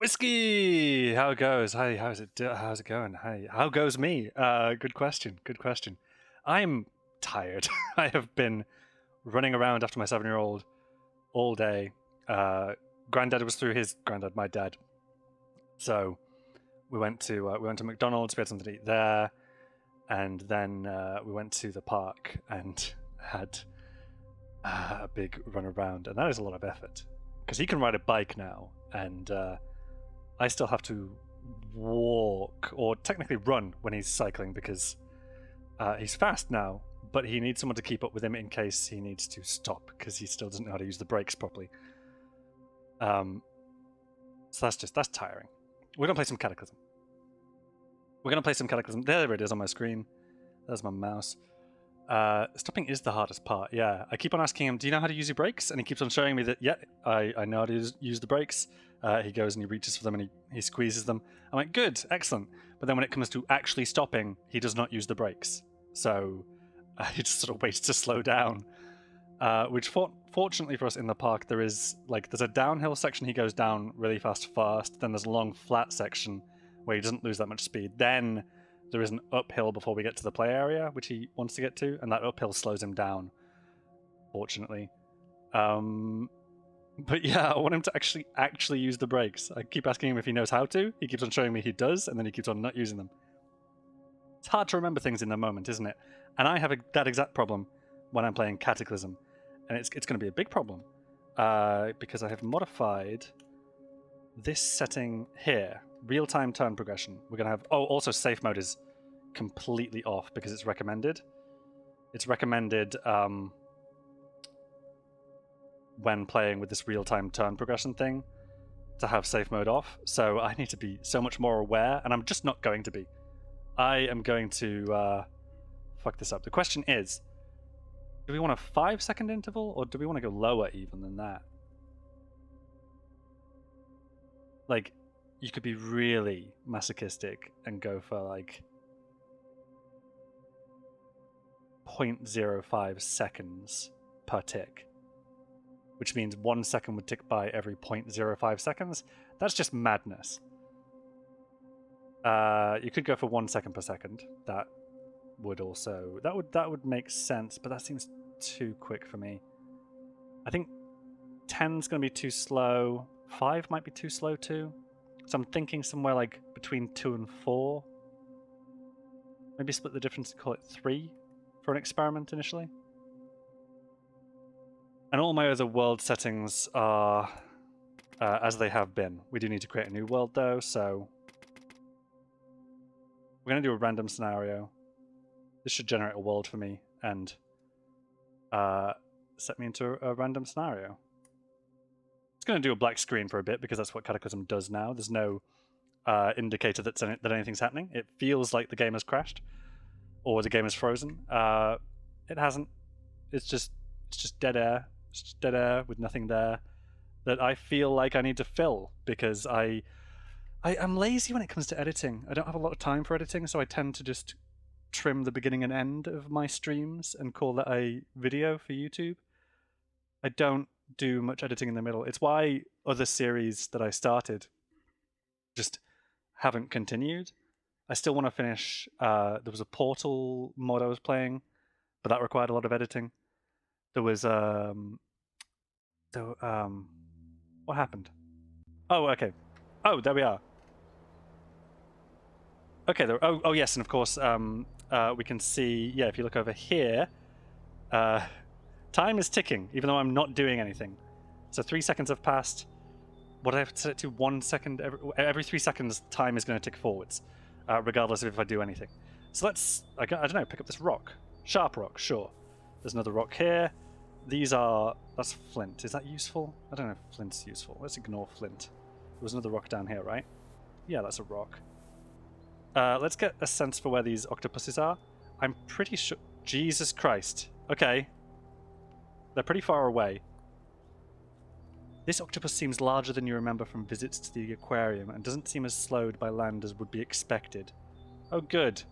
Whiskey, how it goes? Hi, how's it going? Hi, how goes me? Good question. Good question. I'm tired. I have been running around after my 7-year-old all day. Uh, Granddad was through his granddad, my dad. So we went to McDonald's. We had something to eat there, and then we went to the park and had a big run around. And that is a lot of effort because he can ride a bike now, and I still have to walk or technically run when he's cycling because he's fast now, but he needs someone to keep up with him in case he needs to stop because he still doesn't know how to use the brakes properly. So that's tiring. We're gonna play some Cataclysm. There it is on my screen. There's my mouse. Stopping is the hardest part. Yeah, I keep on asking him, "Do you know how to use your brakes?" And he keeps on showing me that, yeah, I know how to use the brakes. He goes and he reaches for them and he squeezes them. I'm like, good, excellent. But then when it comes to actually stopping, he does not use the brakes. So he just sort of waits to slow down. Which fortunately for us in the park, there's a downhill section he goes down really fast. Then there's a long flat section where he doesn't lose that much speed. Then there is an uphill before we get to the play area, which he wants to get to, and that uphill slows him down, fortunately. But yeah, I want him to actually use the brakes. I keep asking him if he knows how to. He keeps on showing me he does, and then he keeps on not using them. It's hard to remember things in the moment, isn't it? And I have that exact problem when I'm playing Cataclysm, and it's going to be a big problem because I have modified this setting here, real-time turn progression. We're going to have also safe mode is completely off because it's recommended. It's recommended when playing with this real-time turn progression thing to have safe mode off. So I need to be so much more aware, and I'm just not going to be. I am going to fuck this up. The question is, do we want a 5-second interval or do we want to go lower even than that? Like, you could be really masochistic and go for like 0.05 seconds per tick, which means 1 second would tick by every 0.05 seconds. That's just madness. You could go for 1 second per second. That would make sense, but that seems too quick for me. I think 10's going to be too slow. 5 might be too slow too. So I'm thinking somewhere like between 2 and 4. Maybe split the difference and call it 3 for an experiment initially. And all my other world settings are as they have been. We do need to create a new world though, so we're going to do a random scenario. This should generate a world for me and set me into a random scenario. It's going to do a black screen for a bit because that's what Cataclysm does now. There's no indicator that anything's happening. It feels like the game has crashed or the game is frozen. It hasn't. It's just dead air. It's just dead air with nothing there that I feel like I need to fill because I'm lazy when it comes to editing. I don't have a lot of time for editing, so I tend to just trim the beginning and end of my streams and call that a video for YouTube. I don't do much editing in the middle. It's why other series that I started just haven't continued. I still want to finish. There was a Portal mod I was playing, but that required a lot of editing. There was what happened? Oh, okay. Oh, there we are. Okay. Oh, yes, and of course, we can see. Yeah, if you look over here, time is ticking, even though I'm not doing anything. So 3 seconds have passed. What do I have to set it to? 1 second every 3 seconds. Time is going to tick forwards, regardless of if I do anything. So let's I don't know. Pick up this rock, sharp rock. Sure. There's another rock here. That's flint. Is that useful? I don't know if flint's useful. Let's ignore flint. There was another rock down here, right? Yeah, that's a rock. Let's get a sense for where these octopuses are. I'm pretty sure. Jesus Christ. Okay. They're pretty far away. This octopus seems larger than you remember from visits to the aquarium and doesn't seem as slowed by land as would be expected. Oh, good.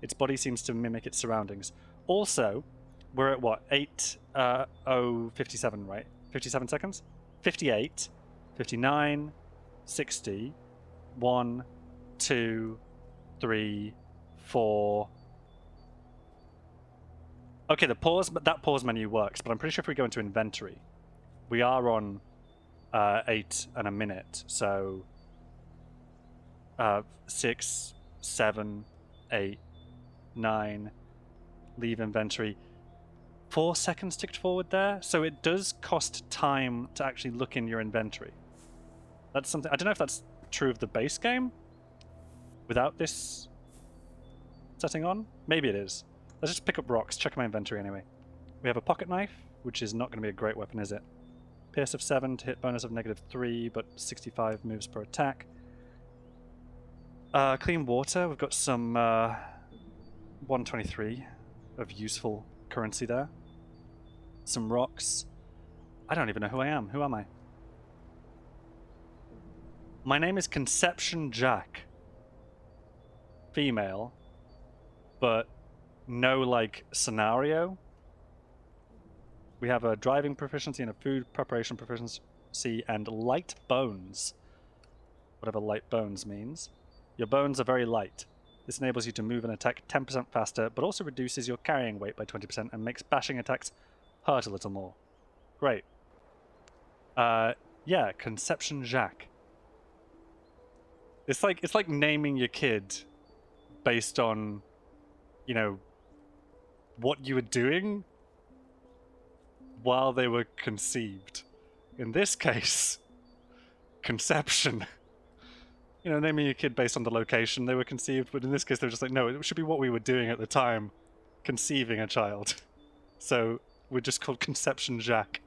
Its body seems to mimic its surroundings. Also, we're at what? 57, right? 57 seconds? 58, 59, 60. 1, 2, 3, 4. Okay, that pause menu works, but I'm pretty sure if we go into inventory, we are on 8 and a minute, so 6, 7, 8, 9, leave inventory. 4 seconds ticked forward there, so it does cost time to actually look in your inventory. That's something, I don't know if that's true of the base game without this setting on. Maybe it is. Let's just pick up rocks, check my inventory anyway. We have a pocket knife, which is not going to be a great weapon, is it? Pierce of 7 to hit bonus of -3, but 65 moves per attack. Clean water, we've got some 123 of useful currency there. Some rocks. I don't even know who I am. Who am I? My name is Conception Jack. Female, but no, like, scenario. We have a driving proficiency and a food preparation proficiency and light bones. Whatever light bones means. Your bones are very light. This enables you to move and attack 10% faster, but also reduces your carrying weight by 20% and makes bashing attacks hurt a little more. Great. Yeah, Conception Jacques. It's like naming your kid based on, you know, what you were doing while they were conceived. In this case, conception. You know, naming your kid based on the location they were conceived, but in this case they're just like, no, it should be what we were doing at the time, conceiving a child. So we're just called Conception Jacques.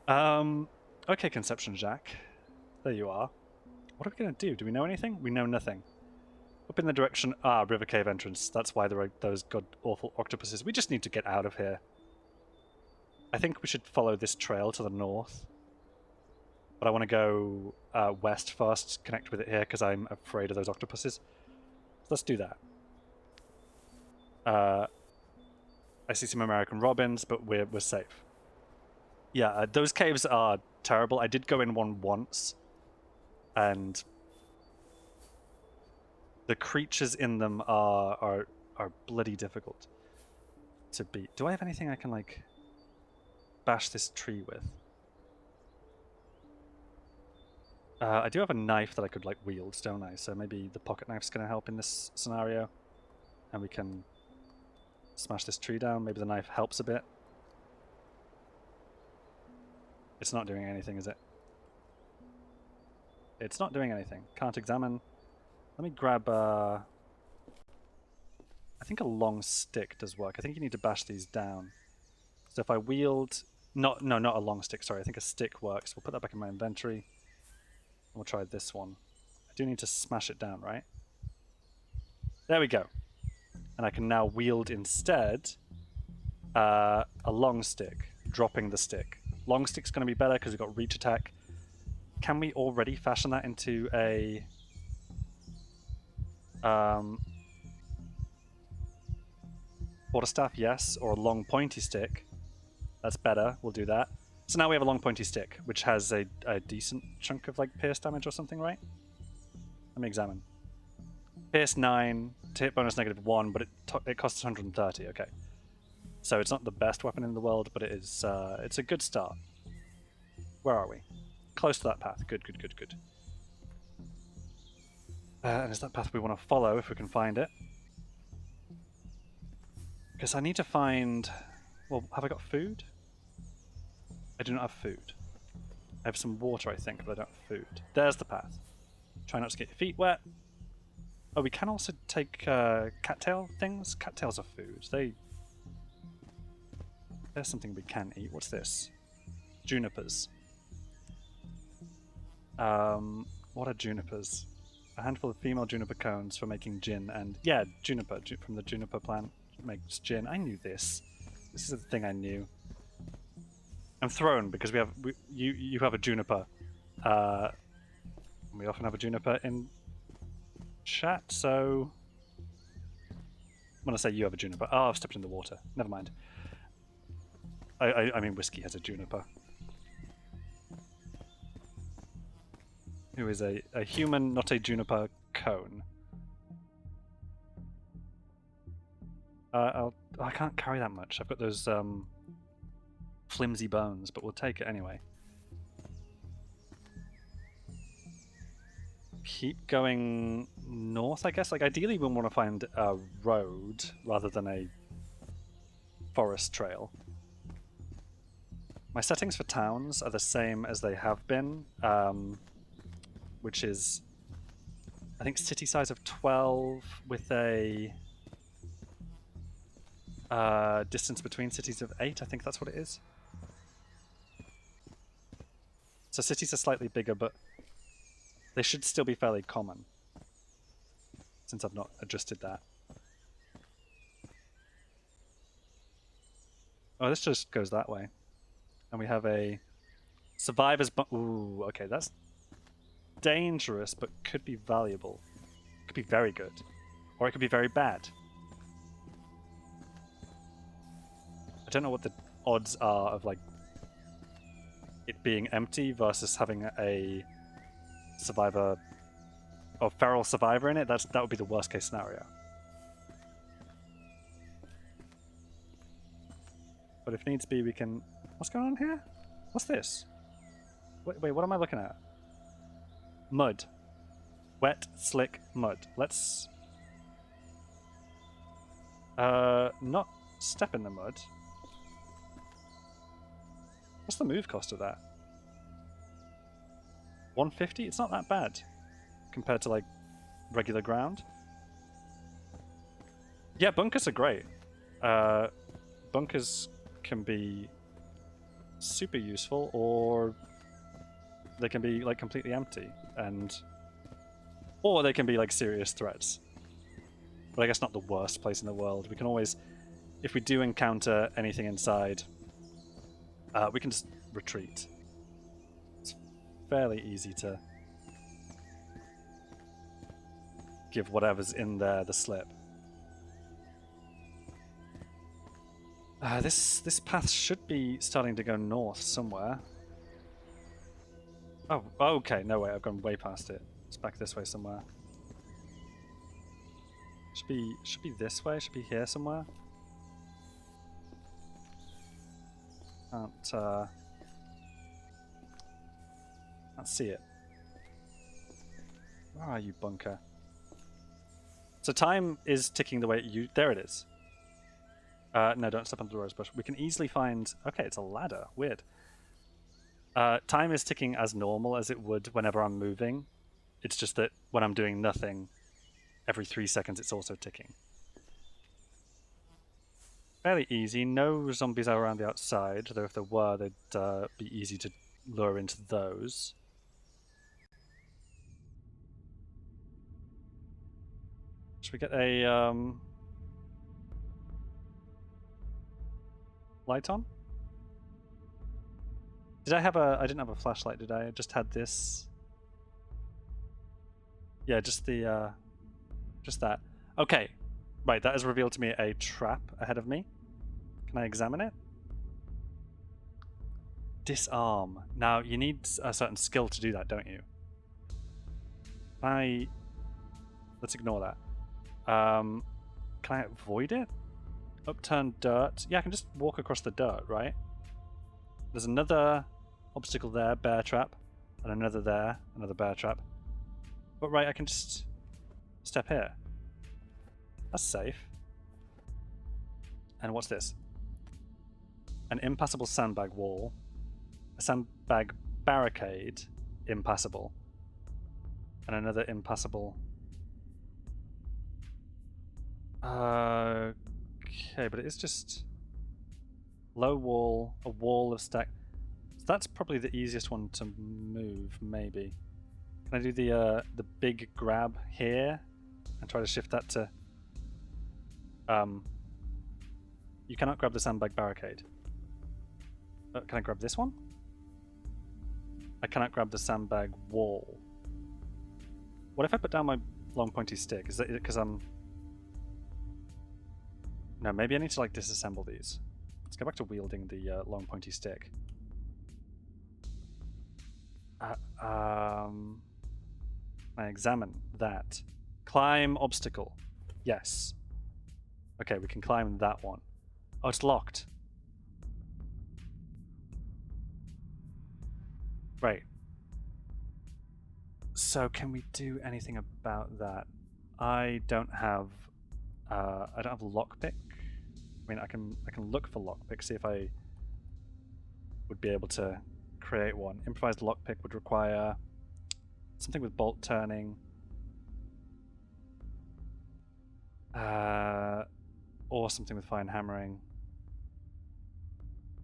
Okay, Conception Jacques. There you are. What are we gonna do? Do we know anything? We know nothing. Up in the direction... Ah, River Cave entrance. That's why there are those god-awful octopuses. We just need to get out of here. I think we should follow this trail to the north. But I want to go west first, connect with it here, because I'm afraid of those octopuses. So let's do that. I see some American robins, but we're safe. Yeah, those caves are terrible. I did go in one once, and the creatures in them are bloody difficult to beat. Do I have anything I can, like, bash this tree with? I do have a knife that I could, like, wield, don't I? So maybe the pocket knife's going to help in this scenario. And we can smash this tree down. Maybe the knife helps a bit. It's not doing anything, is it? It's not doing anything. Can't examine. Let me grab... I think a long stick does work. I think you need to bash these down. So if I wield... No, not a long stick, sorry. I think a stick works. We'll put that back in my inventory. We'll try this one. I do need to smash it down, right? There we go. And I can now wield instead a long stick, dropping the stick. Long stick's going to be better because we've got reach attack. Can we already fashion that into a... quarterstaff, yes, or a long pointy stick. That's better, we'll do that. So now we have a long pointy stick, which has a decent chunk of, like, pierce damage or something, right? Let me examine. Pierce 9, to hit bonus -1, but it costs 130, okay. So it's not the best weapon in the world, but it is, it's a good start. Where are we? Close to that path, good. And is that path we want to follow, if we can find it? Because I need to find... Well, have I got food? I do not have food. I have some water, I think, but I don't have food. There's the path. Try not to get your feet wet. Oh, we can also take cattail things. Cattails are food. There's something we can eat. What's this? Junipers. What are junipers? A handful of female juniper cones for making gin, and yeah, juniper from the juniper plant makes gin. I knew this. This is the thing I knew. I'm thrown because you have a juniper. We often have a juniper in chat, so I'm gonna say you have a juniper. Oh, I've stepped in the water. Never mind. I mean, whiskey has a juniper. who is a human, not a juniper cone. I can't carry that much. I've got those flimsy bones, but we'll take it anyway. Keep going north, I guess. Like, ideally, we want to find a road rather than a forest trail. My settings for towns are the same as they have been, which is, I think, city size of 12 with a distance between cities of 8. I think that's what it is. So cities are slightly bigger, but they should still be fairly common, since I've not adjusted that. Oh, this just goes that way. And we have a survivor's ooh, okay, that's dangerous, but could be valuable. Could be very good. Or it could be very bad. I don't know what the odds are of, like, it being empty versus having a survivor or feral survivor in it. That would be the worst case scenario. But if needs be, we can... What's going on here? What's this? Wait, what am I looking at? Mud. Wet, slick mud. Let's... not step in the mud. What's the move cost of that? 150? It's not that bad compared to, like, regular ground. Yeah, bunkers are great. Bunkers can be super useful, or they can be, like, completely empty, or they can be, like, serious threats. But I guess not the worst place in the world. We can always, if we do encounter anything inside, we can just retreat. It's fairly easy to give whatever's in there the slip. This path should be starting to go north somewhere. Oh, okay, no way, I've gone way past it. It's back this way somewhere. Should be this way, should be here somewhere. Can't see it. Where are you, bunker? So time is ticking the way you... There it is. No, don't step under the rose bush. We can easily find... Okay, it's a ladder. Weird. Time is ticking as normal as it would whenever I'm moving. It's just that when I'm doing nothing, every 3 seconds it's also ticking. Fairly easy. No zombies are around the outside, though if there were, they'd be easy to lure into those. Should we get a light on? Did I have a... I didn't have a flashlight, did I? I just had this. Yeah, just the just that. Okay. Right, that has revealed to me a trap ahead of me. Can I examine it? Disarm. Now, you need a certain skill to do that, don't you? Let's ignore that. Can I avoid it? Upturn dirt. Yeah, I can just walk across the dirt, right? There's another obstacle there, bear trap. And another there, another bear trap. But right, I can just step here. That's safe. And what's this? An impassable sandbag wall. A sandbag barricade. Impassable. And another impassable... Okay, but it is just... Low wall, a wall of stack... So that's probably the easiest one to move, maybe. Can I do the big grab here? And try to shift that to... You cannot grab the sandbag barricade. Can I grab this one? I cannot grab the sandbag wall. What if I put down my long pointy stick? Is that because I'm... No, maybe I need to, like, disassemble these. Let's go back to wielding the long pointy stick. Can I examine that? Climb obstacle. Yes. Okay, we can climb that one. Oh, it's locked. Right. So can we do anything about that? I don't have a lockpick. I mean, I can look for lockpick, see if I would be able to create one. Improvised lockpick would require something with bolt turning, or something with fine hammering.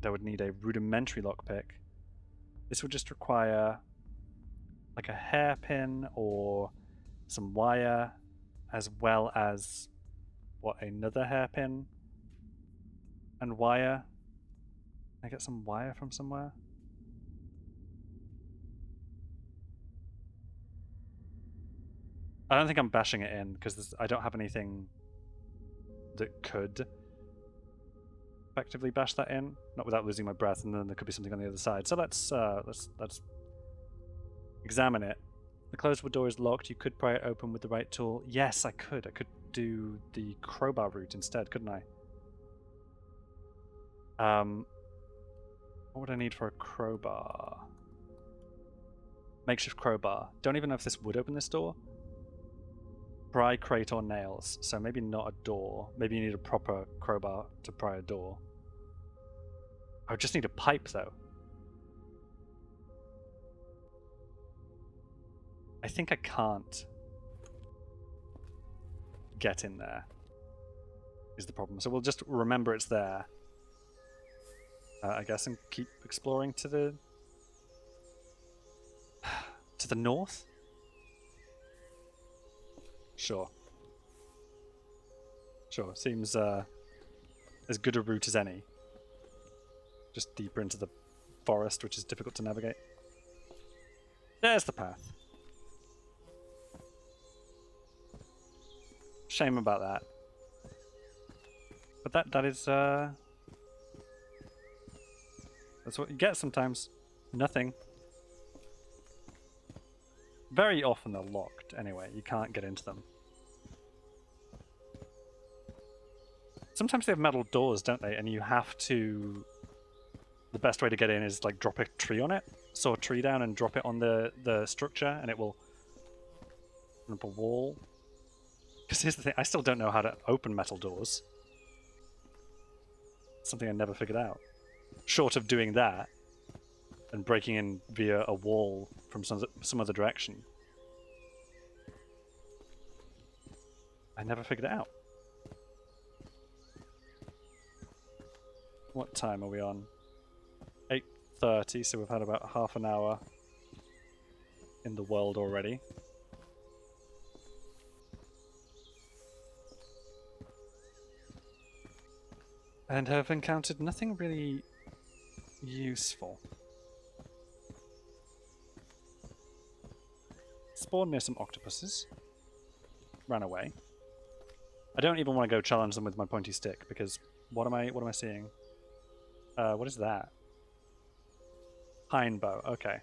That would need a rudimentary lockpick. This would just require like a hairpin or some wire, as well as another hairpin and wire. Can I get some wire from somewhere? I don't think I'm bashing it in because I don't have anything that could effectively bash that in, not without losing my breath, and then there could be something on the other side. So let's examine it. The closed wood door is locked. You could pry it open with the right tool. Yes, I could. I could do the crowbar route instead, couldn't I? What would I need for a crowbar? Makeshift crowbar. Don't even know if this would open this door. Pry crate or nails. So maybe not a door. Maybe you need a proper crowbar to pry a door. I would just need a pipe though. I think I can't get in there, is the problem. So we'll just remember it's there, I guess, and keep exploring to the north? Sure. Sure, seems as good a route as any. Just deeper into the forest, which is difficult to navigate. There's the path. Shame about that. But that is that's what you get sometimes. Nothing. Very often they're locked anyway, you can't get into them. Sometimes they have metal doors, don't they? And you have to... The best way to get in is like drop a tree on it. Saw a tree down and drop it on the structure and it will open up a wall. Because here's the thing, I still don't know how to open metal doors. Something I never figured out. Short of doing that and breaking in via a wall from some other direction. I never figured it out. What time are we on? 8:30, so we've had about half an hour in the world already. And have encountered nothing really useful. Spawned near some octopuses. Ran away. I don't even want to go challenge them with my pointy stick because what am I seeing? What is that? Pine bow. Okay.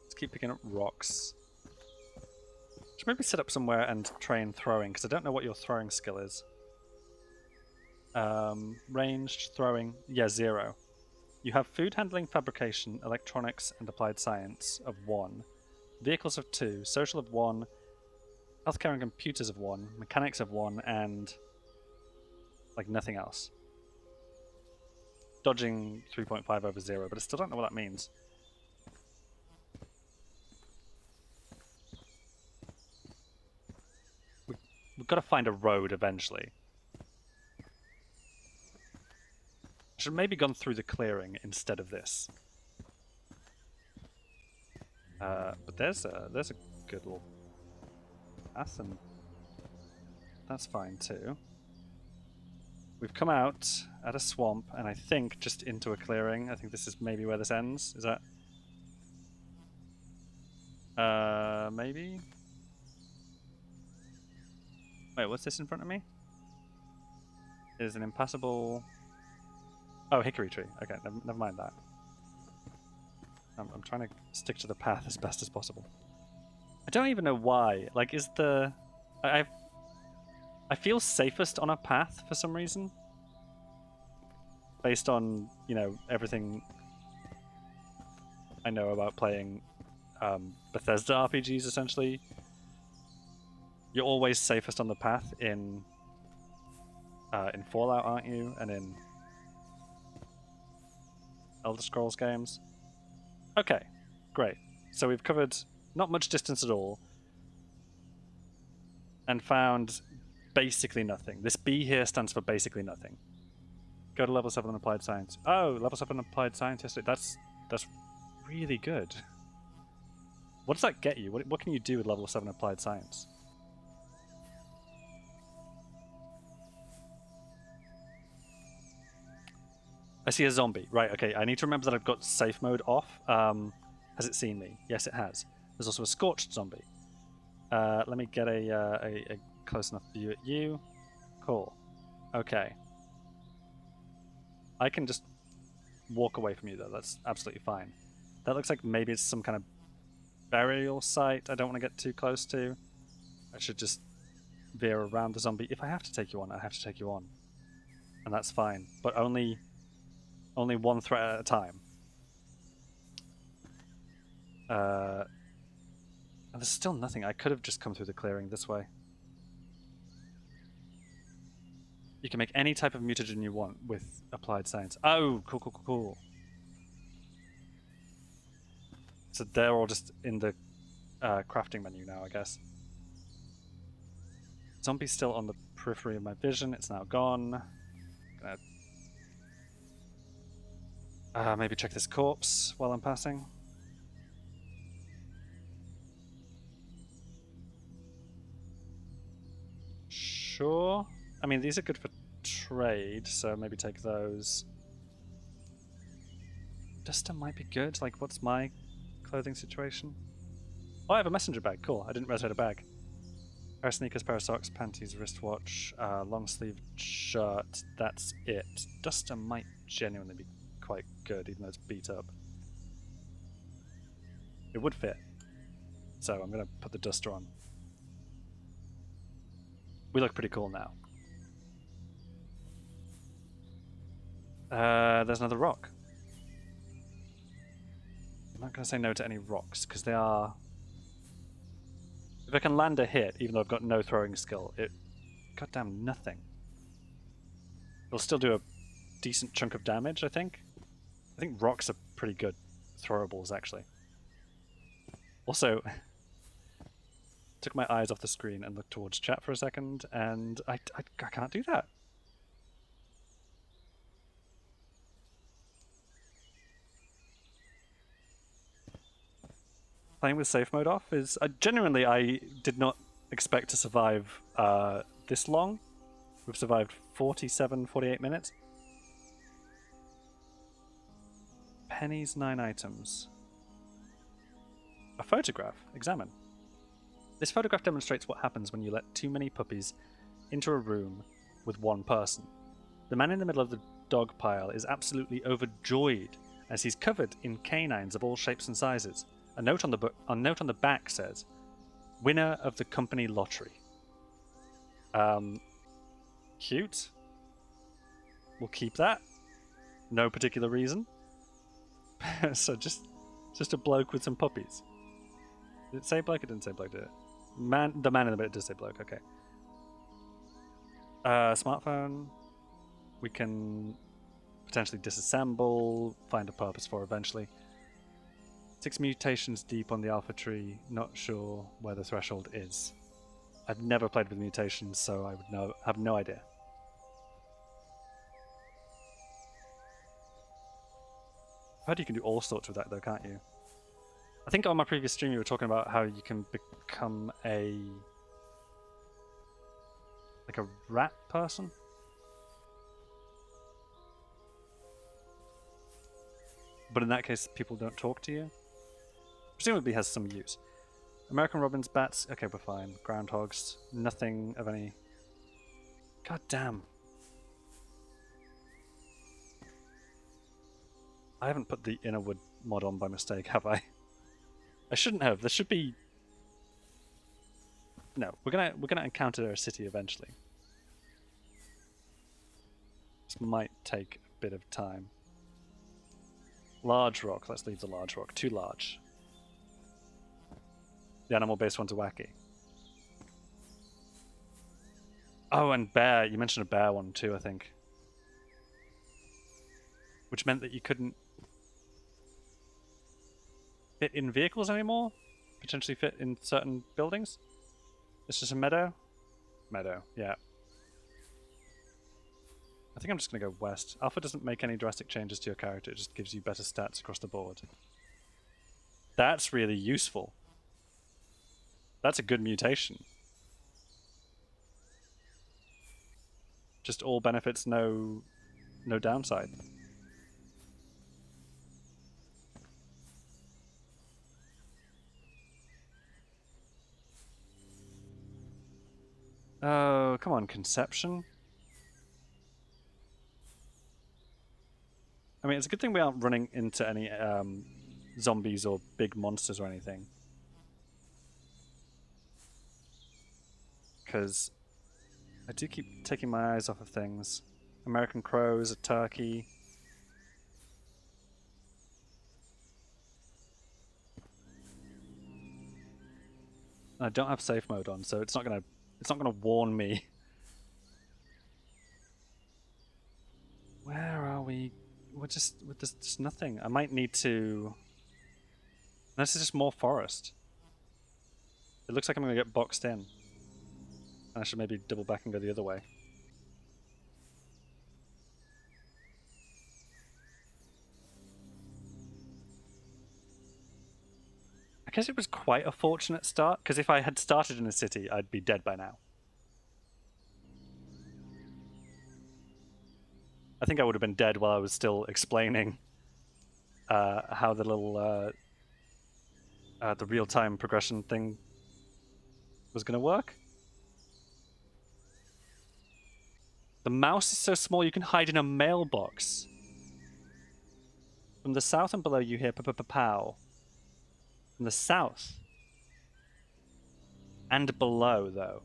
Let's keep picking up rocks. Should maybe sit up somewhere and train throwing because I don't know what your throwing skill is. Ranged throwing. Yeah, 0. You have food handling, fabrication, electronics, and applied science of 1. Vehicles of 2. Social of 1. Healthcare and computers of 1. Mechanics of 1. And like nothing else. Dodging 3.5 over 0, but I still don't know what that means. We've got to find a road eventually. I should have maybe gone through the clearing instead of this. But there's a good little path, and that's fine too. We've come out at a swamp, and I think just into a clearing. I think this is maybe where this ends. Is that? Maybe? Wait, what's this in front of me? There's an impassable... Oh, hickory tree. Okay, never mind that. I'm trying to stick to the path as best as possible. I don't even know why. Like, is the... I feel safest on a path for some reason. Based on, you know, everything I know about playing Bethesda RPGs, essentially. You're always safest on the path in Fallout, aren't you? And in Elder Scrolls games. Okay, great. So we've covered not much distance at all and found basically nothing. This B here stands for basically nothing. Go to level 7 on Applied Science. Oh, level 7 Applied Scientific. That's really good. What does that get you? What can you do with level 7 Applied Science? I see a zombie. Right, okay. I need to remember that I've got safe mode off. Has it seen me? Yes, it has. There's also a scorched zombie. Let me get a close enough view at you. Cool. Okay. I can just walk away from you, though. That's absolutely fine. That looks like maybe it's some kind of burial site I don't want to get too close to. I should just veer around the zombie. If I have to take you on, I have to take you on. And that's fine. But only one threat at a time. And there's still nothing. I could have just come through the clearing this way. You can make any type of mutagen you want with Applied Science. Oh, cool. So they're all just in the crafting menu now, I guess. Zombie's still on the periphery of my vision. It's now gone. Gonna maybe check this corpse while I'm passing. Sure. I mean, these are good for trade, so maybe take those. Duster might be good. Like, what's my clothing situation? Oh, I have a messenger bag. Cool. I didn't realize I had a bag. Pair of sneakers, pair of socks, panties, wristwatch, long sleeve shirt. That's it. Duster might genuinely be quite good, even though it's beat up. It would fit. So I'm going to put the duster on. We look pretty cool now. There's another rock. I'm not going to say no to any rocks, because they are... If I can land a hit, even though I've got no throwing skill, it... Goddamn nothing. It'll still do a decent chunk of damage, I think. I think rocks are pretty good throwables, actually. Also, took my eyes off the screen and looked towards chat for a second, and I can't do that. Playing with safe mode off is... genuinely, I did not expect to survive this long. We've survived 47, 48 minutes. Pennies, 9 items. A photograph. Examine. This photograph demonstrates what happens when you let too many puppies into a room with one person. The man in the middle of the dog pile is absolutely overjoyed as he's covered in canines of all shapes and sizes. A note on the back says, "Winner of the company lottery." Cute. We'll keep that. No particular reason. So just a bloke with some puppies. Did it say bloke? It didn't say bloke, did it? The man in the bit did say bloke. Okay. Smartphone. We can potentially disassemble. Find a purpose for eventually. 6 mutations deep on the alpha tree. Not sure where the threshold is. I've never played with mutations, so I would have no idea. I've heard you can do all sorts with that, though, can't you? I think on my previous stream you were talking about how you can become like a rat person? But in that case, people don't talk to you? Presumably has some use. American robins, bats, okay, we're fine. Groundhogs, nothing of any... God damn. I haven't put the inner wood mod on by mistake, have I? I shouldn't have. There should be... No, we're gonna encounter a city eventually. This might take a bit of time. Large rock. Let's leave the large rock. Too large. The animal-based ones are wacky. Oh, and bear. You mentioned a bear one too, I think. Which meant that you couldn't fit in vehicles anymore? Potentially fit in certain buildings? It's just a meadow? Meadow, yeah. I think I'm just going to go west. Alpha doesn't make any drastic changes to your character, it just gives you better stats across the board. That's really useful. That's a good mutation. Just all benefits, no downside. Oh, come on, conception? I mean, it's a good thing we aren't running into any zombies or big monsters or anything. Because I do keep taking my eyes off of things. American crows, a turkey. I don't have safe mode on, so it's not gonna warn me. Where are we? We're just nothing. I might need to. This is just more forest. It looks like I'm gonna get boxed in. I should maybe double back and go the other way. I guess it was quite a fortunate start, because if I had started in a city, I'd be dead by now. I think I would have been dead while I was still explaining how the little the real-time progression thing was going to work. The mouse is so small you can hide in a mailbox. From the south and below you hear pow. From the south and below, though.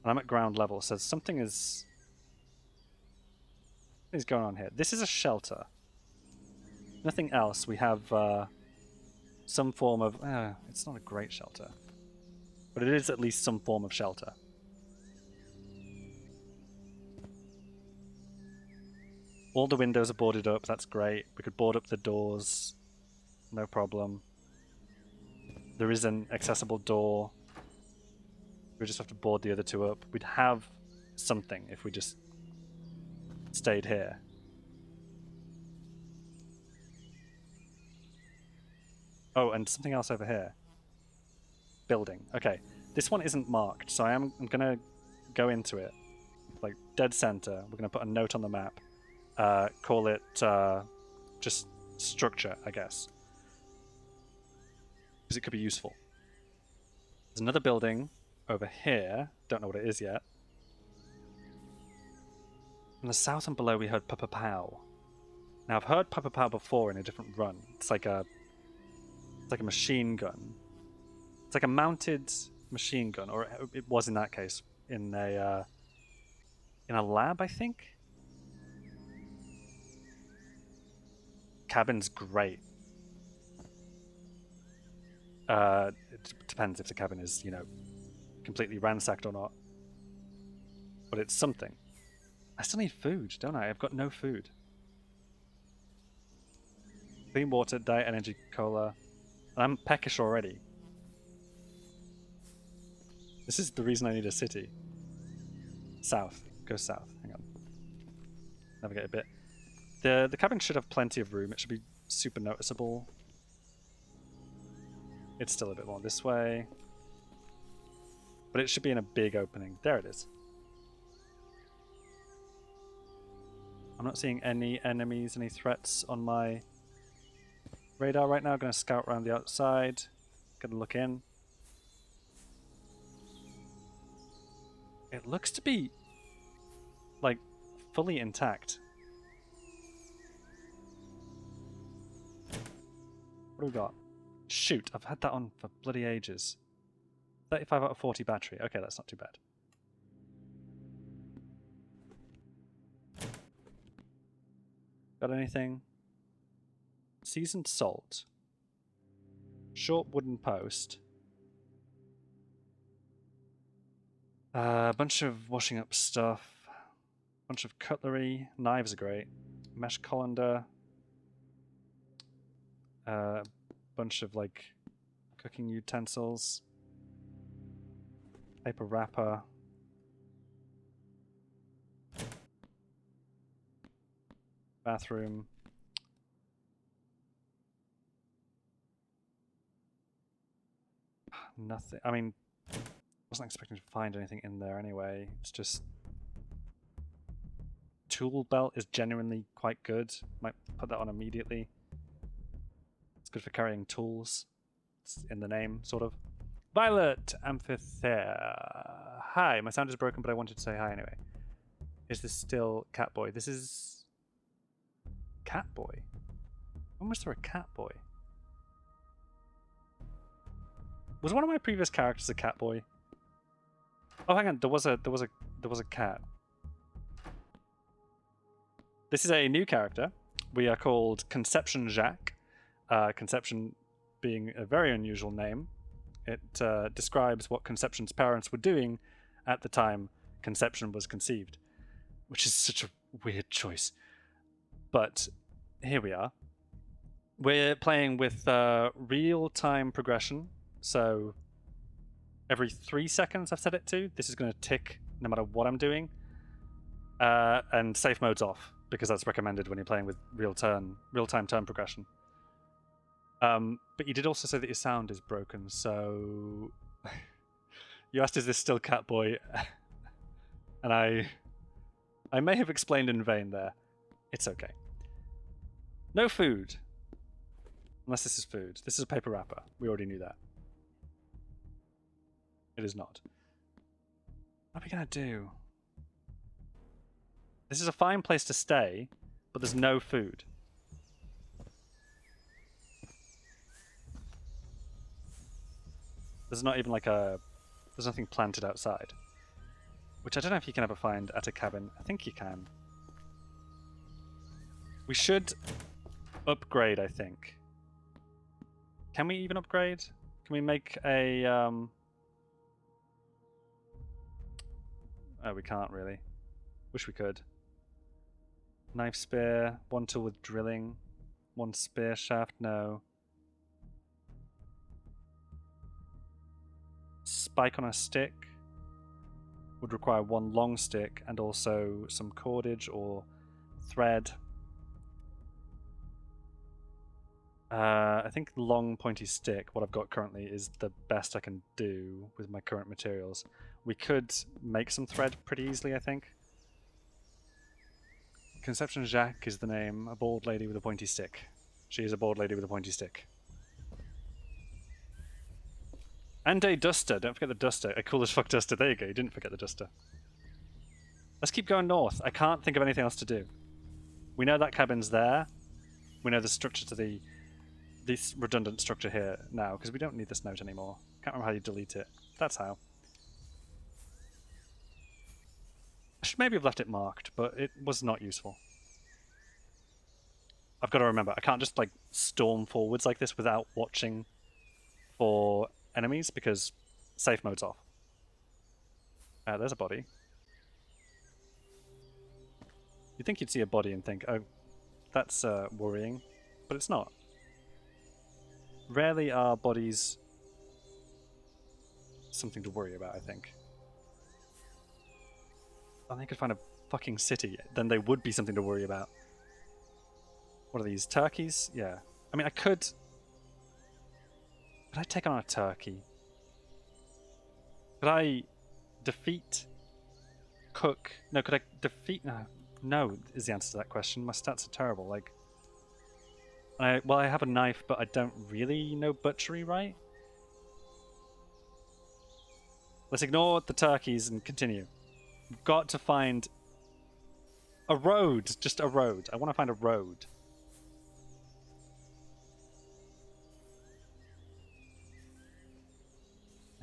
And I'm at ground level, so something is going on here. This is a shelter. Nothing else. We have some form of... it's not a great shelter. But it is at least some form of shelter. All the windows are boarded up. That's great. We could board up the doors. No problem. There is an accessible door. We just have to board the other two up. We'd have something if we just stayed here. Oh, and something else over here. Building. Okay. This one isn't marked, so I'm gonna go into it. Like, dead center. We're gonna put a note on the map. Call it just structure, I guess. Because it could be useful. There's another building over here. Don't know what it is yet. From the south and below we heard pow. Now I've heard pow before in a different run. It's like a machine gun. It's like a mounted machine gun, or it was in that case in a lab, I think. Cabin's great. It depends if the cabin is, completely ransacked or not. But it's something. I still need food, don't I? I've got no food. Clean water, diet, energy, cola. And I'm peckish already. This is the reason I need a city. South. Go south. Hang on. Navigate a bit. The cabin should have plenty of room. It should be super noticeable. It's still a bit more this way. But it should be in a big opening. There it is. I'm not seeing any enemies, any threats on my radar right now. I'm going to scout around the outside. Going to look in. It looks to be, like, fully intact. What do we got? Shoot, I've had that on for bloody ages. 35 out of 40 battery. Okay, that's not too bad. Got anything? Seasoned salt. Short wooden post. A bunch of washing up stuff. Bunch of cutlery. Knives are great. Mesh colander. Bunch of like cooking utensils. Paper wrapper. Bathroom. Nothing. I mean, wasn't expecting to find anything in there anyway. It's just tool belt is genuinely quite good. Might put that on immediately. It's good for carrying tools. It's in the name, sort of. Violet Amphitheater. Hi, my sound is broken, but I wanted to say hi anyway. Is this still Catboy? This is Catboy. When was there a Catboy? Was one of my previous characters a Catboy? Oh, hang on. There was a cat. This is a new character. We are called Conception Jacques. Conception being a very unusual name. It describes what Conception's parents were doing at the time Conception was conceived, which is such a weird choice. But here we are. We're playing with real-time progression. So every 3 seconds I've set it to, this is going to tick no matter what I'm doing. And safe mode's off, because that's recommended when you're playing with real-time turn progression. But you did also say that your sound is broken, so you asked, is this still Catboy? And I may have explained in vain there. It's okay. No food. Unless this is food. This is a paper wrapper. We already knew that. It is not. What are we gonna do? This is a fine place to stay, but there's no food. There's not even like there's nothing planted outside. Which I don't know if you can ever find at a cabin. I think you can. We should upgrade, I think. Can we even upgrade? Can we make a... Oh, we can't really. Wish we could. Knife spear, 1 tool with drilling, 1 spear shaft, no. Spike on a stick would require 1 long stick and also some cordage or thread. I think long pointy stick, what I've got currently, is the best I can do with my current materials. We could make some thread pretty easily, I think. Conception Jacques is the name, a bald lady with a pointy stick. She is a bald lady with a pointy stick. And a duster, don't forget the duster. A cool as fuck duster, there you go, you didn't forget the duster. Let's keep going north. I can't think of anything else to do. We know that cabin's there. We know the structure to this redundant structure here now, because we don't need this note anymore. Can't remember how you delete it. That's how. I should maybe have left it marked, but it was not useful. I've got to remember, I can't just like storm forwards like this without watching for enemies, because safe mode's off. There's a body. You'd think you'd see a body and think, oh, that's worrying, but it's not. Rarely are bodies something to worry about, I think. And they could find a fucking city, then they would be something to worry about. What are these, turkeys? Yeah. I mean, I could... Could I take on a turkey? Could I defeat... Cook... No, could I defeat... No, is the answer to that question. My stats are terrible, like... Well, I have a knife, but I don't really know butchery, right? Let's ignore the turkeys and continue. We've got to find a road. Just a road. I want to find a road.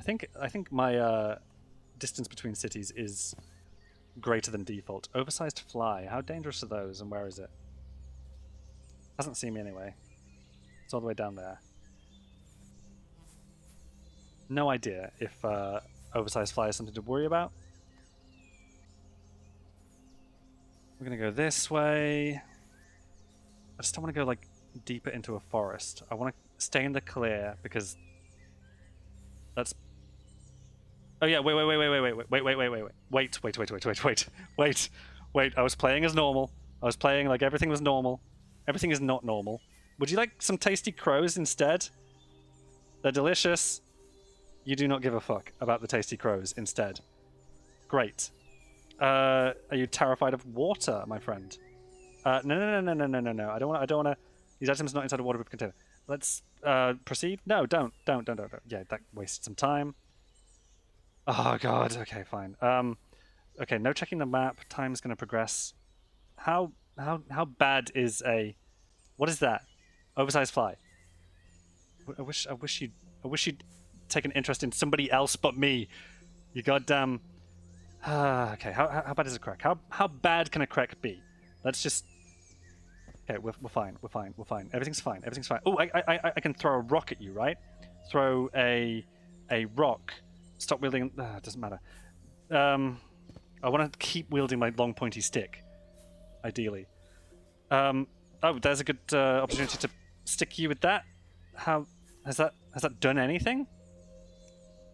think my distance between cities is greater than default. Oversized fly. How dangerous are those, and where is it? Hasn't seen me anyway. It's all the way down there. No idea if oversized fly is something to worry about. We're gonna go this way. I just don't want to go like deeper into a forest. I want to stay in the clear because that's. Oh yeah! Wait! I was playing as normal. I was playing like everything was normal. Everything is not normal. Would you like some tasty crows instead? They're delicious. You do not give a fuck about the tasty crows instead. Great. Are you terrified of water, my friend? No. I don't want to. These items are not inside a waterproof container. Let's proceed. No, don't. Yeah, that wasted some time. Oh god. Okay, fine. Okay, no checking the map. Time's gonna progress. How bad is a? What is that? Oversized fly. I wish you'd take an interest in somebody else but me. You goddamn. Okay, how bad is a crack? How bad can a crack be? Let's just. Okay, we're fine. We're fine. Everything's fine. Oh, I can throw a rock at you, right? Throw a rock. Stop wielding. It doesn't matter. I want to keep wielding my long pointy stick. Ideally. Oh, there's a good opportunity to stick you with that. How has that done anything?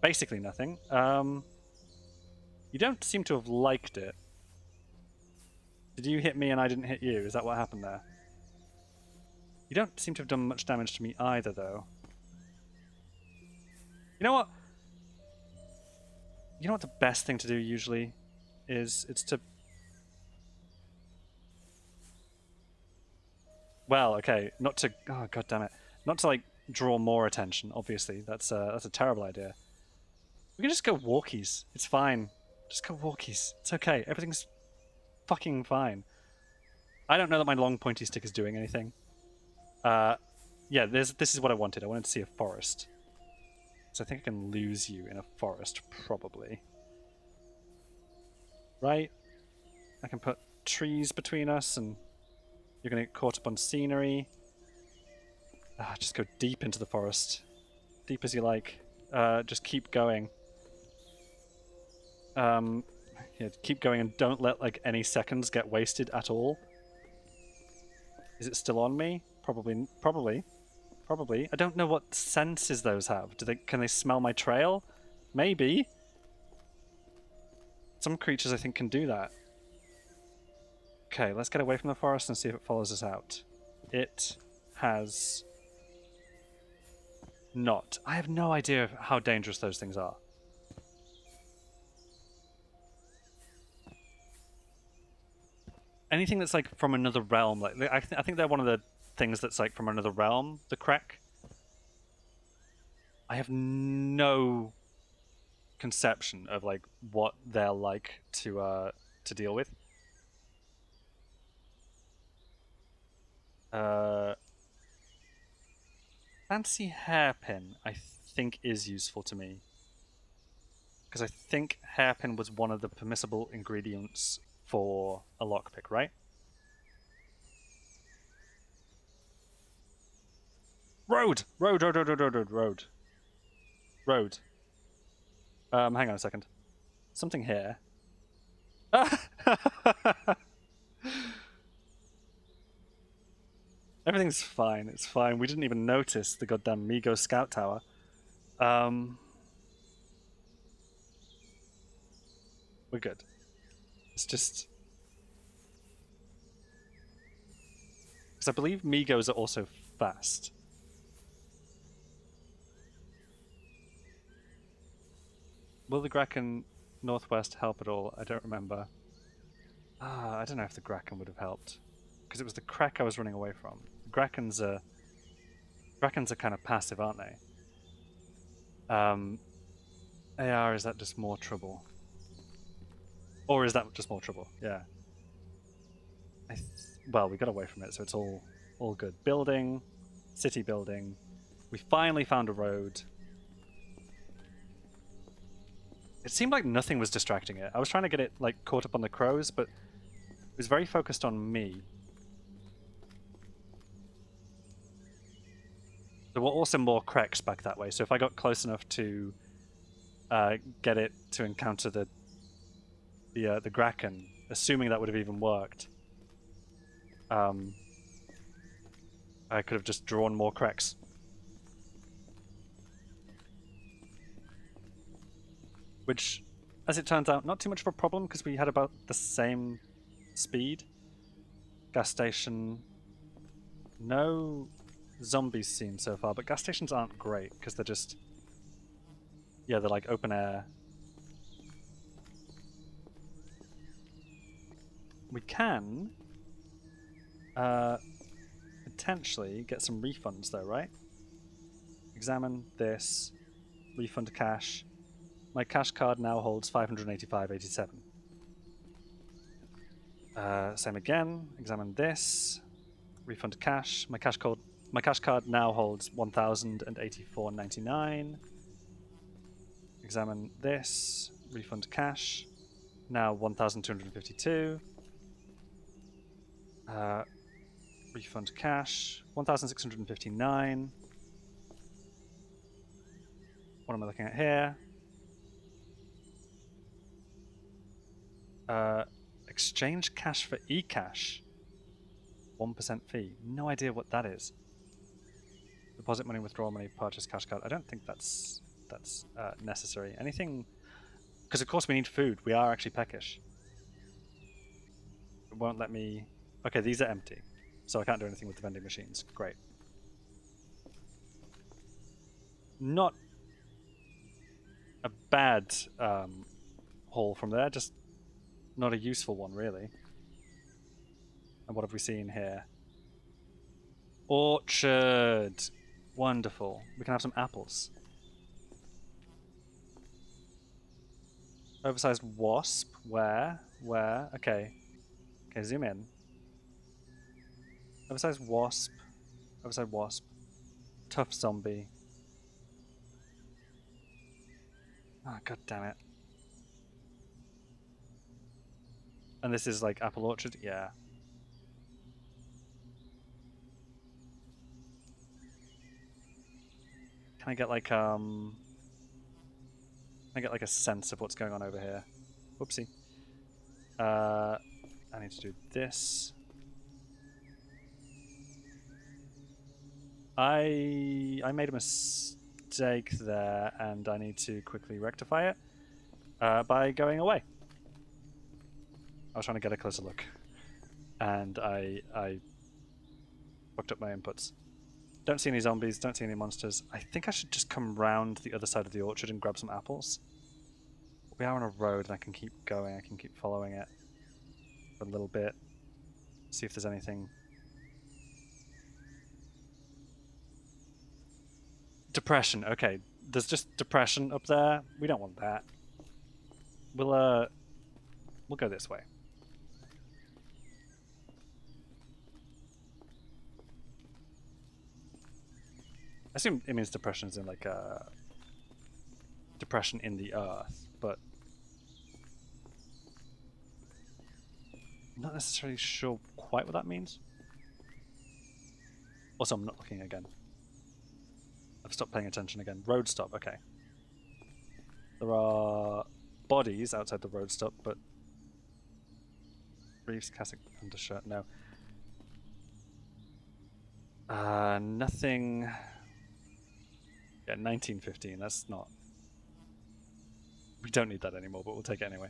Basically nothing. You don't seem to have liked it. Did you hit me and I didn't hit you? Is that what happened there? You don't seem to have done much damage to me either, though. You know what? You know what the best thing to do usually is? It's to... Well, okay, not to... Oh, god damn it. Not to, like, draw more attention, obviously. That's a terrible idea. We can just go walkies. It's fine. Just go walkies. It's okay. Everything's fucking fine. I don't know that my long pointy stick is doing anything. Yeah, this is what I wanted. I wanted to see a forest. So I think I can lose you in a forest, probably. Right? I can put trees between us and you're going to get caught up on scenery. Just go deep into the forest. Deep as you like. Just keep going. Yeah, keep going and don't let like any seconds get wasted at all. Is it still on me? Probably. I don't know what senses those have. Can they smell my trail? Maybe. Some creatures I think can do that. Okay, let's get away from the forest and see if it follows us out. It has not. I have no idea how dangerous those things are. Anything that's like from another realm, like I think they're one of the things that's like from another realm. The crack. I have no conception of like what they're like to deal with. Fancy hairpin, I think, is useful to me. Because I think hairpin was one of the permissible ingredients for a lockpick, right? Road! Hang on a second. Something here. Everything's fine. It's fine. We didn't even notice the goddamn Migo scout tower. We're good. It's just... Because I believe Migos are also fast. Will the Kraken Northwest help at all? I don't remember. I don't know if the Kraken would have helped. Because it was the crack I was running away from. Krakens are kind of passive, aren't they? AR, is that just more trouble? Or is that just more trouble? Yeah. Well, we got away from it, so it's all good. Building, city building. We finally found a road. It seemed like nothing was distracting it. I was trying to get it like caught up on the crows, but it was very focused on me. There were also more cracks back that way, so if I got close enough to get it to encounter the Kraken, assuming that would have even worked, I could have just drawn more cracks. Which, as it turns out, not too much of a problem because we had about the same speed. Gas station. No zombies seen so far, but gas stations aren't great because they're just... Yeah, they're like open air. We can potentially get some refunds though, right? Examine this. Refund cash. My cash card now holds 585.87. Same again. Examine this. Refund cash. My cash card now holds 1,084.99. Examine this. Refund cash. Now 1,252. Refund cash. 1,659. What am I looking at here? Exchange cash for e-cash. 1% fee. No idea what that is. Deposit money, withdraw money, purchase cash card. I don't think that's necessary. Anything... Because of course we need food. We are actually peckish. It won't let me... Okay, these are empty. So I can't do anything with the vending machines. Great. Not a bad haul from there, just not a useful one, really. And what have we seen here? Orchard! Wonderful. We can have some apples. Oversized wasp. Where? Where? Okay. Okay, zoom in. Oversized wasp. Oversized wasp. Tough zombie. Ah, oh, god damn it. And this is like apple orchard? Yeah. Can I get like Can I get like a sense of what's going on over here? Whoopsie. I need to do this. I made a mistake there, and I need to quickly rectify it by going away. I was trying to get a closer look, and I fucked up my inputs. Don't see any zombies, don't see any monsters. I think I should just come round the other side of the orchard and grab some apples. We are on a road, and I can keep going, I can keep following it for a little bit. See if there's anything. Depression, okay. There's just depression up there. We don't want that. We'll go this way. I assume it means depression is in like a depression in the earth, but I'm not necessarily sure quite what that means. Also, I'm not looking again. I've stopped paying attention again. Road stop, okay. There are bodies outside the road stop, but briefs, cassock, undershirt, no. Nothing. Yeah, 1915, that's not... We don't need that anymore, but we'll take it anyway.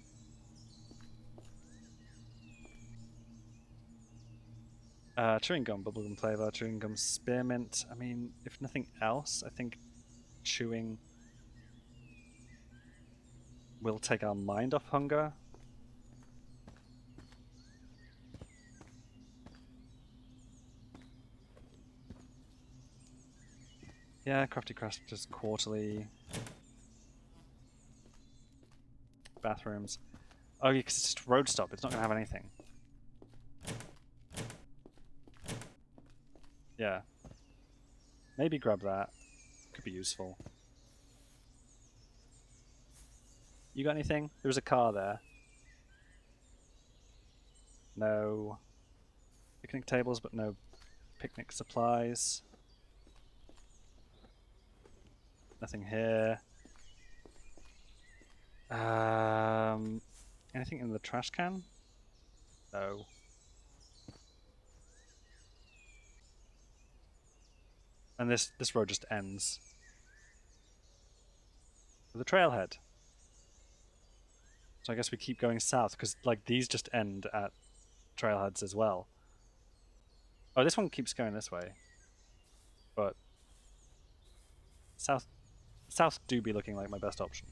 Chewing gum, bubblegum flavor, chewing gum spearmint. I mean, if nothing else, I think chewing will take our mind off hunger. Yeah, Crafty Crafters quarterly. Bathrooms. Oh, yeah, because it's just road stop. It's not going to have anything. Yeah. Maybe grab that. Could be useful. You got anything? There's a car there. No picnic tables, but no picnic supplies. Nothing here. Anything in the trash can? No. And this road just ends. With a trailhead. So I guess we keep going south, because like these just end at trailheads as well. Oh, this one keeps going this way. But south do be looking like my best option.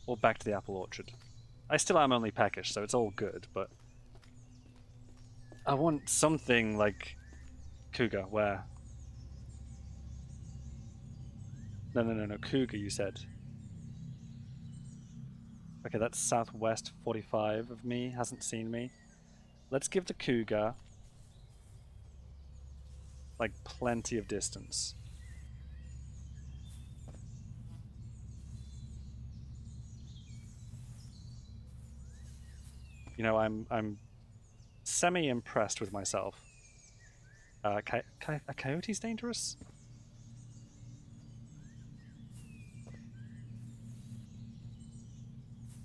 Or back to the apple orchard. I still am only peckish, so it's all good, but I want something like cougar, where? No, cougar, you said. Okay, that's southwest 45 of me, hasn't seen me. Let's give the cougar like plenty of distance. You know, I'm semi-impressed with myself. A coyote's dangerous?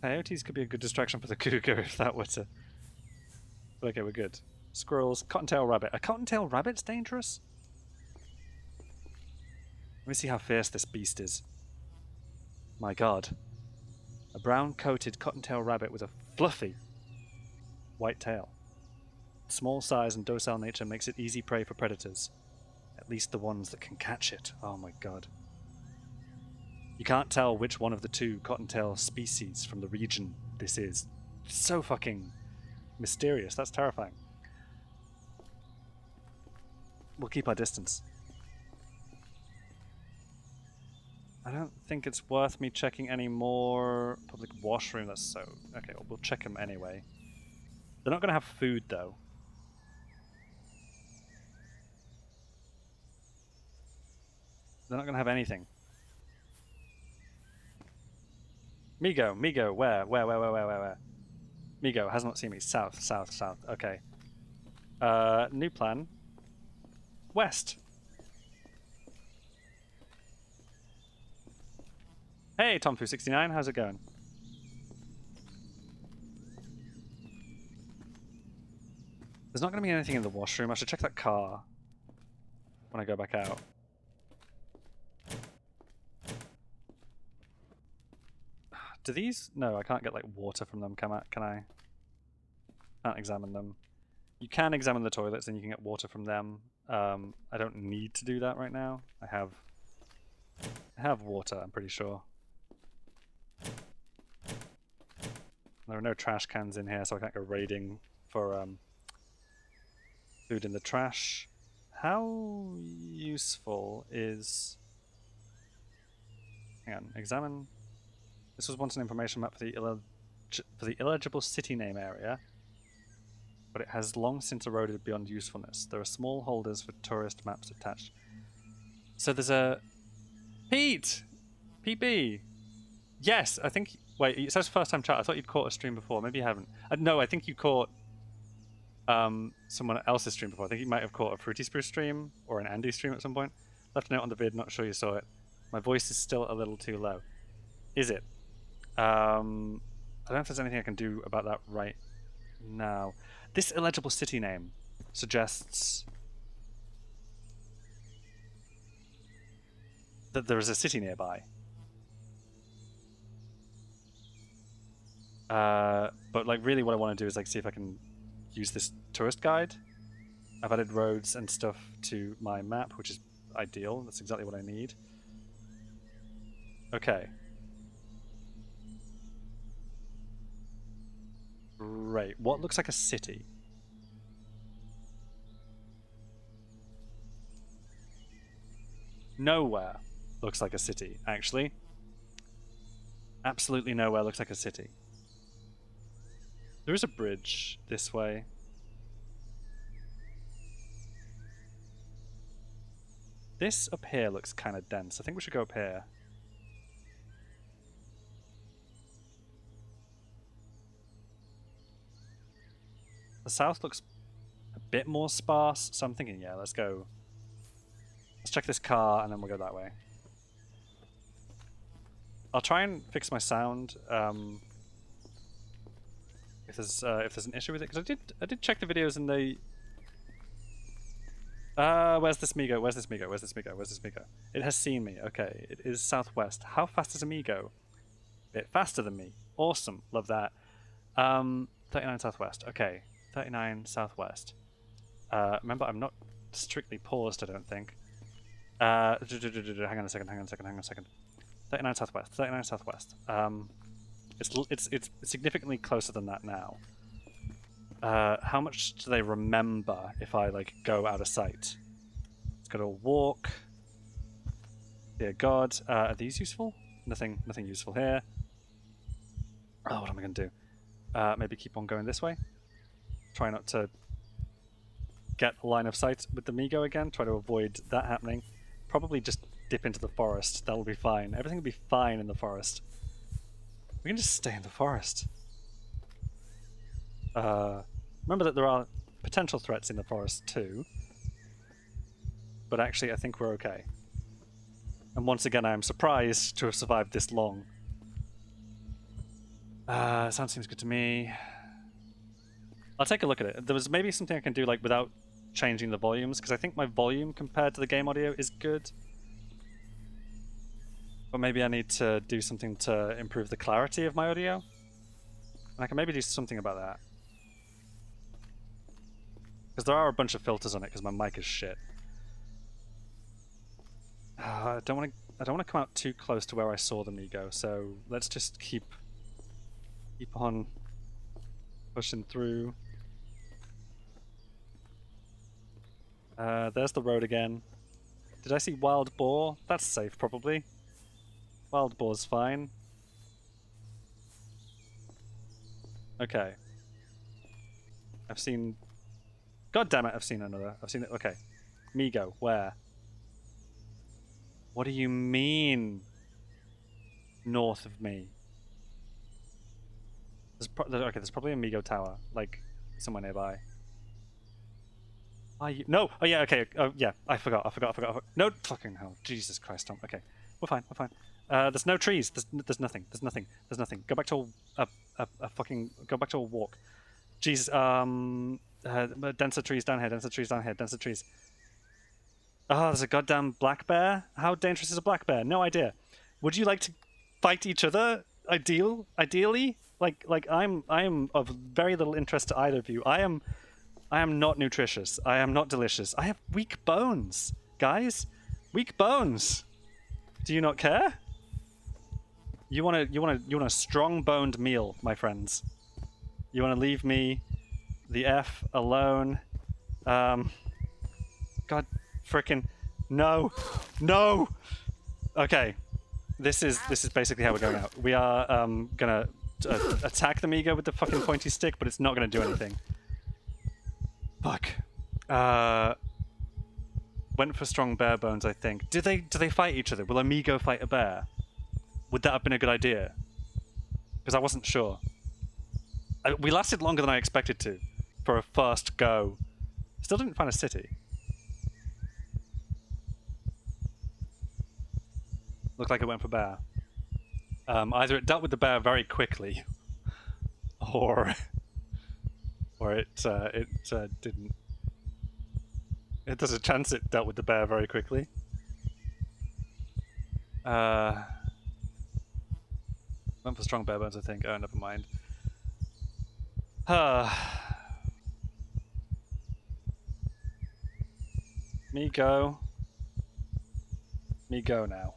Coyotes could be a good distraction for the cougar if that were to... Okay, we're good. Squirrels, cottontail rabbit. A cottontail rabbit's dangerous? Let me see how fierce this beast is. My god. A brown-coated cottontail rabbit with a fluffy white tail. Small size and docile nature makes it easy prey for predators. At least the ones that can catch it. Oh my god. You can't tell which one of the two cottontail species from the region this is. It's so fucking mysterious. That's terrifying. We'll keep our distance. I don't think it's worth me checking any more public washroom. That's so... Okay, well, we'll check them anyway. They're not going to have food, though. They're not going to have anything. Migo, where? Migo has not seen me. South. Okay. New plan. West. Hey, Tomfu69, how's it going? There's not going to be anything in the washroom. I should check that car when I go back out. Do these? No, I can't get like water from them. Can I? Can't examine them. You can examine the toilets and you can get water from them. I don't need to do that right now. I have water, I'm pretty sure. There are no trash cans in here, so I can't go raiding for food in the trash. How useful is... Hang on, examine... This was once an information map for the illegible city name area, but it has long since eroded beyond usefulness. There are small holders for tourist maps attached. So there's a... Pete! PB! Yes, I think... Wait, it says first time chat. I thought you'd caught a stream before. Maybe you haven't. No, I think you caught someone else's stream before. I think you might have caught a Fruity Spruce stream or an Andy stream at some point. Left a note on the vid, not sure you saw it. My voice is still a little too low. Is it? I don't know if there's anything I can do about that right now. This illegible city name suggests that there is a city nearby. But like really what I want to do is like see if I can use this tourist guide. I've added roads and stuff to my map, which is ideal. That's exactly what I need. Okay. Great. What looks like a city? Nowhere looks like a city, actually. Absolutely nowhere looks like a city. There is a bridge this way. This up here looks kind of dense. I think we should go up here. The south looks a bit more sparse, so I'm thinking, yeah, let's go. Let's check this car, and then we'll go that way. I'll try and fix my sound if there's an issue with it, because I did check the videos and they. Where's this Migo? Where's this Migo? Where's this Migo? Where's this Migo? It has seen me. Okay, it is southwest. How fast is Amigo? A bit faster than me. Awesome, love that. 39 southwest. Okay, 39 southwest. Remember, I'm not strictly paused. I don't think. Hang on a second. 39 southwest. 39 southwest. It's significantly closer than that now. How much do they remember if I like go out of sight? Let's go to a walk. Dear God, are these useful? Nothing useful here. Oh, what am I gonna do? Maybe keep on going this way. Try not to get a line of sight with the Migo again. Try to avoid that happening. Probably just dip into the forest. That'll be fine. Everything will be fine in the forest. We can just stay in the forest. Remember that there are potential threats in the forest too. But actually, I think we're okay. And once again, I am surprised to have survived this long. Sound seems good to me. I'll take a look at it. There was maybe something I can do like without changing the volumes, because I think my volume compared to the game audio is good. But maybe I need to do something to improve the clarity of my audio. And I can maybe do something about that. Because there are a bunch of filters on it because my mic is shit. I don't want to come out too close to where I saw the Migo, so let's just keep on pushing through. There's the road again. Did I see wild boar? That's safe, probably. Wild boar's fine. Okay. I've seen... God damn it, I've seen another. I've seen it. Okay. Migo, where? What do you mean? North of me? Okay, there's probably a Migo tower, like, somewhere nearby. No! Oh yeah, okay. Oh yeah, I forgot. No, fucking hell. Jesus Christ, Tom. Okay. We're fine. There's no trees. There's nothing. Go back to a fucking... Go back to a walk. Jesus, denser trees down here, denser trees. Oh, there's a goddamn black bear? How dangerous is a black bear? No idea. Would you like to fight each other? Ideally? Like I'm of very little interest to either of you. I am not nutritious. I am not delicious. I have weak bones, guys. Weak bones. Do you not care? You want a strong-boned meal, my friends. You want to leave me the F alone. God frickin' no. Okay. This is basically how we're going out. We are gonna attack the Migo with the fucking pointy stick, but it's not gonna do anything. Fuck. Went for strong bear bones, I think. Do they fight each other? Will a Migo fight a bear? Would that have been a good idea? Because I wasn't sure. We lasted longer than I expected to for a first go. Still didn't find a city. Looked like it went for bear. Either it dealt with the bear very quickly, or it didn't. There's a chance it dealt with the bear very quickly. Went for strong bear bones, I think. Oh, never mind. Me go now.